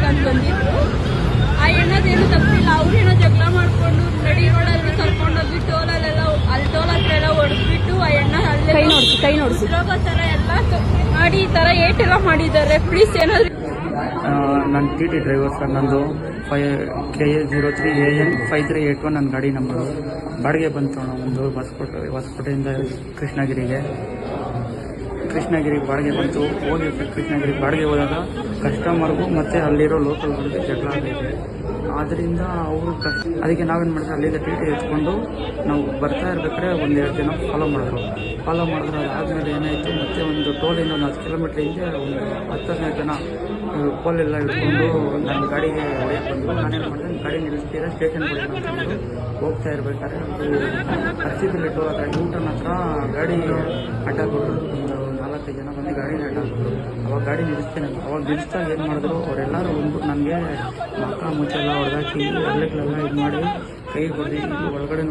ಅಂತ ಬಂದಿದ್ರು. ಆ ಎಣ್ಣದೇನು ತಪ್ಪಿಲ್ಲ, ಅವ್ರೇನೋ ಜಗಳ ಮಾಡ್ಕೊಂಡು ನಡಿ ರೋಡಲ್ಲಿ ಕರ್ಕೊಂಡೋಗಿ ಟೋಲಲ್ಲೆಲ್ಲ ಅಲ್ಲಿ ಟೋಲ್ ಹತ್ರ ಎಲ್ಲ ಹೊಡೆದ್ಬಿಟ್ಟು ಆ ಎಣ್ಣ ಅಲ್ಲೇ ಕೈ ನೋಡಿಸಿ ರೋಗೋ ಥರ ಎಲ್ಲ ಮಾಡಿ ಈ ಥರ ಏಟೆಲ್ಲ ಮಾಡಿದ್ದಾರೆ. ಪ್ಲೀಸ್ ಏನಾದ್ರು ನನ್ನ TT ಡ್ರೈವರ್ ಸರ್, ನಂದು KA03AN 5381 ನನ್ನ ಗಾಡಿ ನಂಬರು. ಬಾಡಿಗೆ ಬಂತು ಒಂದು ಹೊಸಕೋಟೆಯಿಂದ ಕೃಷ್ಣಗಿರಿಗೆ ಬಾಡಿಗೆ ಬಂತು. ಹೋಗಿ ಕೃಷ್ಣಗಿರಿಗೆ ಬಾಡಿಗೆ ಹೋದಾಗ ಕಸ್ಟಮರ್ಗೂ ಮತ್ತು ಅಲ್ಲಿರೋ ಲೋಕಲ್ಗಳಿಗೆ ಜಗಳ ಆಗೈತೆ. ಆದ್ದರಿಂದ ಅವರು ಅದಕ್ಕೆ ನಾವೇನು ಮಾಡಿದ್ರೆ ಅಲ್ಲಿಂದ TT ಎತ್ಕೊಂಡು ನಾವು ಬರ್ತಾ ಇರ್ಬೇಕಾದ್ರೆ ಒಂದೆರಡು ಜನ ಫಾಲೋ ಮಾಡಿದ್ರು. ಅದಾದಮೇಲೆ ಏನಾಯಿತು, ಮತ್ತೆ ಒಂದು ಟೋಲಿಂದ ಒಂದು 10 ಕಿಲೋಮೀಟ್ರ್ ಹಿಂದೆ ಒಂದು 10-15 ಜನ ಪೋಲೆಲ್ಲ ಹಿಡ್ಕೊಂಡು ನನ್ನ ಗಾಡಿಗೆ ಹೊಡೆಯಕ್ಕೆ ಬಂದರು. ನಾನೇನು ಮಾಡಿದೆ, ಗಾಡಿ ನಿಲ್ಲಿಸ್ತೀರಾ ಸ್ಟೇಷನ್ ಬರೋಣ ಅಂತಂದು ಹೋಗ್ತಾ ಇರ್ಬೇಕಾದ್ರೆ ಅದು RCB ಟೋಲ್ ಹತ್ರ ಯೂಟರ್ನ್ ಹತ್ರ ಗಾಡಿ ಅಡ್ಡಾಕ್ಬಿಟ್ರು. ಒಂದು 4-5 ಜನ ಬಂದು ಗಾಡಿನ ಅಡ್ಡಾಕ್ಬಿಟ್ರು. ಅವಾಗ ಗಾಡಿ ನಿಲ್ಲಿಸ್ತೇನೆ. ಅವಾಗ ನಿಲ್ಲಿಸ್ದಾಗ ಏನು ಮಾಡಿದ್ರು, ಅವರೆಲ್ಲರೂ ಬಂದ್ಬಿಟ್ಟು ನನಗೆ ಮಕ್ಕ ಮುಚ್ಚೆಲ್ಲ ಹೊಡೆದಾಕಿ ಅಲ್ಲೆಗಳೆಲ್ಲ ಇದು ಮಾಡಿ ಕೈ ಹೊಡೆದು ಒಳಗಡೆ